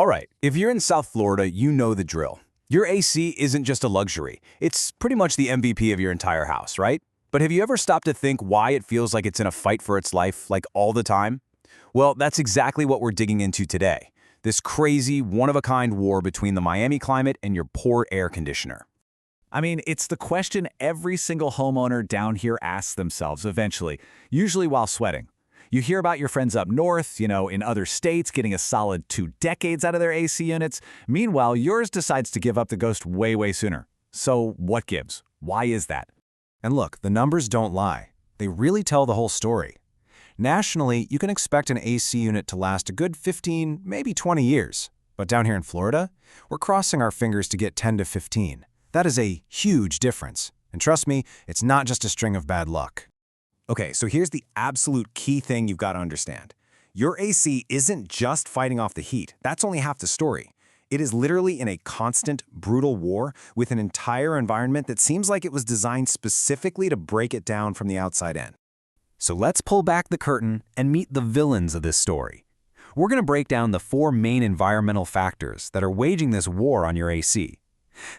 All right, if you're in South Florida, you know the drill. Your AC isn't just a luxury. It's pretty much the MVP of your entire house, right? But have you ever stopped to think why it feels like it's in a fight for its life, like all the time? Well, that's exactly what we're digging into today. This crazy, one-of-a-kind war between the Miami climate and your poor air conditioner. I mean, it's the question every single homeowner down here asks themselves eventually, usually while sweating. You hear about your friends up north, in other states getting a solid 2 decades out of their AC units. Meanwhile, yours decides to give up the ghost way, way sooner. So what gives? Why is that? And look, the numbers don't lie. They really tell the whole story. Nationally, you can expect an AC unit to last a good 15, maybe 20 years. But down here in Florida, we're crossing our fingers to get 10 to 15. That is a huge difference. And trust me, it's not just a string of bad luck. Okay, so here's the absolute key thing you've got to understand. Your AC isn't just fighting off the heat. That's only half the story. It is literally in a constant, brutal war with an entire environment that seems like it was designed specifically to break it down from the outside in. So let's pull back the curtain and meet the villains of this story. We're going to break down the 4 main environmental factors that are waging this war on your AC.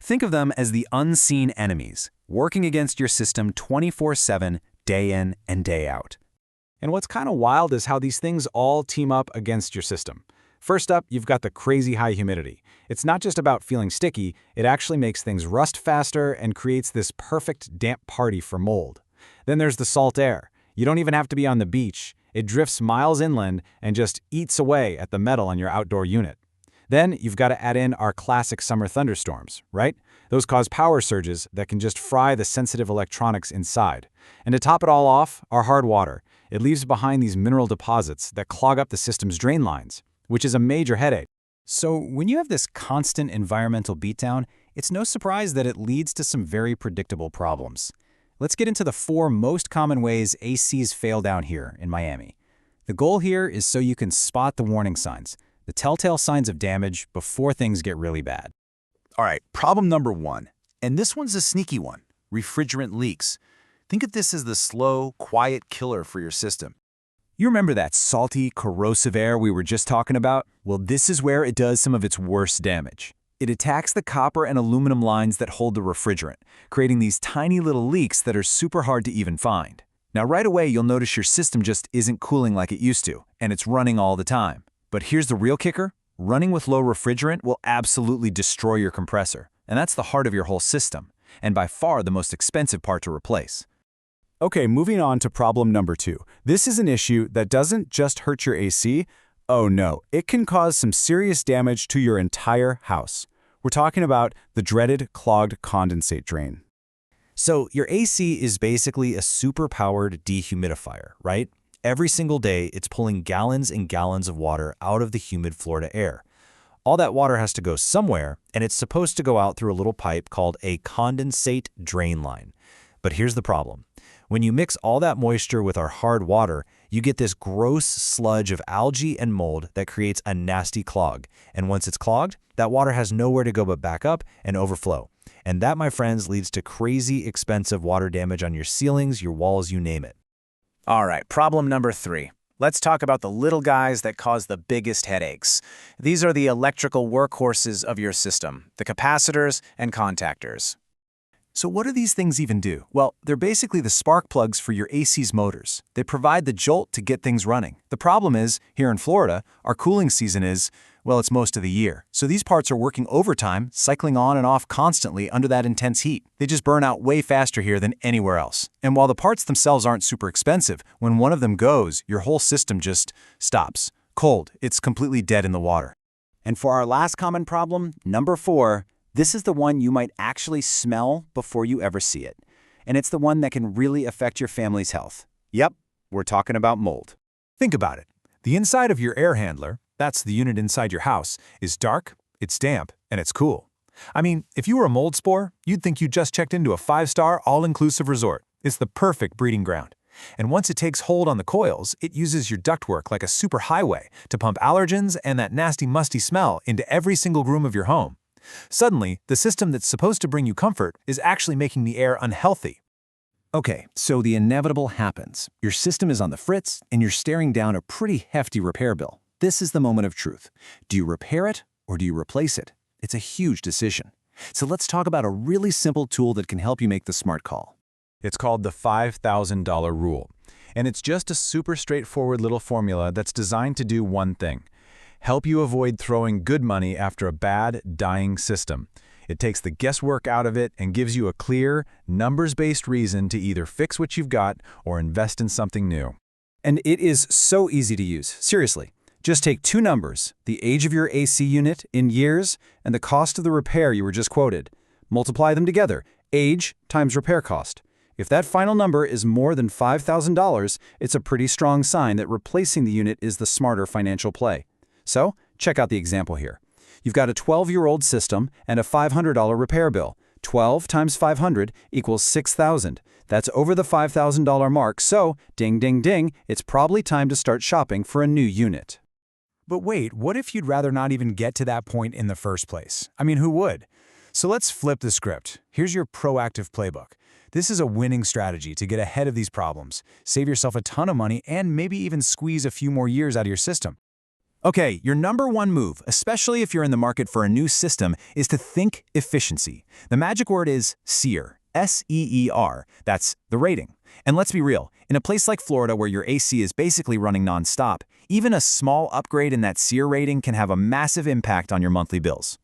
Think of them as the unseen enemies, working against your system 24/7, day in and day out. And what's kind of wild is how these things all team up against your system. First up, you've got the crazy high humidity. It's not just about feeling sticky, it actually makes things rust faster and creates this perfect damp party for mold. Then there's the salt air. You don't even have to be on the beach. It drifts miles inland and just eats away at the metal on your outdoor unit. Then you've got to add in our classic summer thunderstorms, right? Those cause power surges that can just fry the sensitive electronics inside. And to top it all off, our hard water. It leaves behind these mineral deposits that clog up the system's drain lines, which is a major headache. So when you have this constant environmental beatdown, it's no surprise that it leads to some very predictable problems. Let's get into the 4 most common ways ACs fail down here in Miami. The goal here is so you can spot the warning signs, the telltale signs of damage before things get really bad. All right, problem number 1. And this one's a sneaky one, refrigerant leaks. Think of this as the slow, quiet killer for your system. You remember that salty, corrosive air we were just talking about? Well, this is where it does some of its worst damage. It attacks the copper and aluminum lines that hold the refrigerant, creating these tiny little leaks that are super hard to even find. Now, right away, you'll notice your system just isn't cooling like it used to, and it's running all the time. But here's the real kicker. Running with low refrigerant will absolutely destroy your compressor, and that's the heart of your whole system, and by far the most expensive part to replace. Okay, moving on to problem number 2. This is an issue that doesn't just hurt your AC. Oh no, it can cause some serious damage to your entire house. We're talking about the dreaded clogged condensate drain. So your AC is basically a super-powered dehumidifier, right? Every single day, it's pulling gallons and gallons of water out of the humid Florida air. All that water has to go somewhere, and it's supposed to go out through a little pipe called a condensate drain line. But here's the problem. When you mix all that moisture with our hard water, you get this gross sludge of algae and mold that creates a nasty clog. And once it's clogged, that water has nowhere to go but back up and overflow. And that, my friends, leads to crazy expensive water damage on your ceilings, your walls, you name it. All right, problem number 3. Let's talk about the little guys that cause the biggest headaches. These are the electrical workhorses of your system, the capacitors and contactors. So what do these things even do? Well, they're basically the spark plugs for your AC's motors. They provide the jolt to get things running. The problem is, here in Florida, our cooling season is, well, it's most of the year. So these parts are working overtime, cycling on and off constantly under that intense heat. They just burn out way faster here than anywhere else. And while the parts themselves aren't super expensive, when one of them goes, your whole system just stops. Cold. It's completely dead in the water. And for our last common problem, number 4, this is the one you might actually smell before you ever see it. And it's the one that can really affect your family's health. Yep, we're talking about mold. Think about it. The inside of your air handler, that's the unit inside your house, is dark, it's damp, and it's cool. I mean, if you were a mold spore, you'd think you just checked into a 5-star all-inclusive resort. It's the perfect breeding ground. And once it takes hold on the coils, it uses your ductwork like a superhighway to pump allergens and that nasty, musty smell into every single room of your home. Suddenly, the system that's supposed to bring you comfort is actually making the air unhealthy. Okay, so the inevitable happens. Your system is on the fritz, and you're staring down a pretty hefty repair bill. This is the moment of truth. Do you repair it, or do you replace it? It's a huge decision. So let's talk about a really simple tool that can help you make the smart call. It's called the $5,000 rule. And it's just a super straightforward little formula that's designed to do one thing: help you avoid throwing good money after a bad, dying system. It takes the guesswork out of it and gives you a clear, numbers-based reason to either fix what you've got or invest in something new. And it is so easy to use. Seriously. Just take two numbers, the age of your AC unit in years and the cost of the repair you were just quoted. Multiply them together, age times repair cost. If that final number is more than $5,000, it's a pretty strong sign that replacing the unit is the smarter financial play. So, check out the example here. You've got a 12-year-old system and a $500 repair bill. 12 times 500 equals $6,000. That's over the $5,000 mark, so, ding ding ding, it's probably time to start shopping for a new unit. But wait, what if you'd rather not even get to that point in the first place? I mean, who would? So let's flip the script. Here's your proactive playbook. This is a winning strategy to get ahead of these problems, save yourself a ton of money, and maybe even squeeze a few more years out of your system. Okay, your number one move, especially if you're in the market for a new system, is to think efficiency. The magic word is SEER, S-E-E-R. That's the rating. And let's be real, in a place like Florida where your AC is basically running nonstop, even a small upgrade in that SEER rating can have a massive impact on your monthly bills.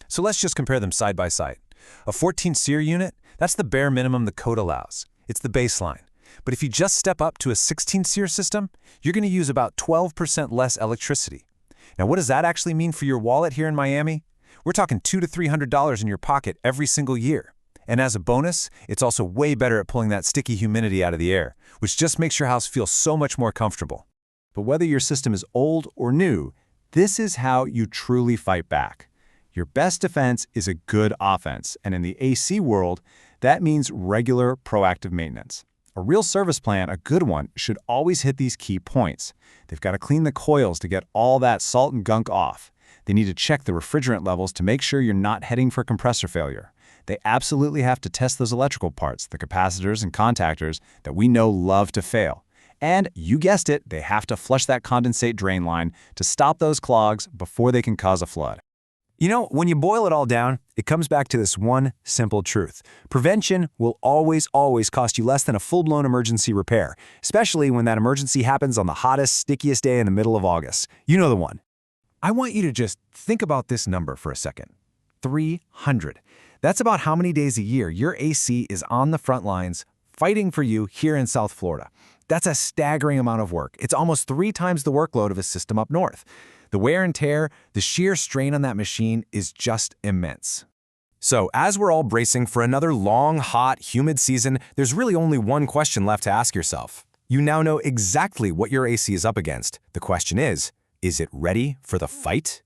So let's just compare them side by side. A 14 SEER unit, that's the bare minimum the code allows. It's the baseline. But if you just step up to a 16 SEER system, you're going to use about 12% less electricity. Now, what does that actually mean for your wallet here in Miami? We're talking $200 to $300 in your pocket every single year. And as a bonus, it's also way better at pulling that sticky humidity out of the air, which just makes your house feel so much more comfortable. But whether your system is old or new, this is how you truly fight back. Your best defense is a good offense, and in the AC world, that means regular, proactive maintenance. A real service plan, a good one, should always hit these key points. They've got to clean the coils to get all that salt and gunk off. They need to check the refrigerant levels to make sure you're not heading for compressor failure. They absolutely have to test those electrical parts, the capacitors and contactors that we know love to fail. And, you guessed it, they have to flush that condensate drain line to stop those clogs before they can cause a flood. You know, when you boil it all down, it comes back to this one simple truth. Prevention will always cost you less than a full-blown emergency repair, especially when that emergency happens on the hottest, stickiest day in the middle of August. You know the one. I want you to just think about this number for a second. 300. That's about how many days a year your AC is on the front lines fighting for you here in South Florida. That's a staggering amount of work. It's almost 3 times the workload of a system up north. The wear and tear, the sheer strain on that machine is just immense. So, as we're all bracing for another long, hot, humid season, there's really only one question left to ask yourself. You now know exactly what your AC is up against. The question is it ready for the fight?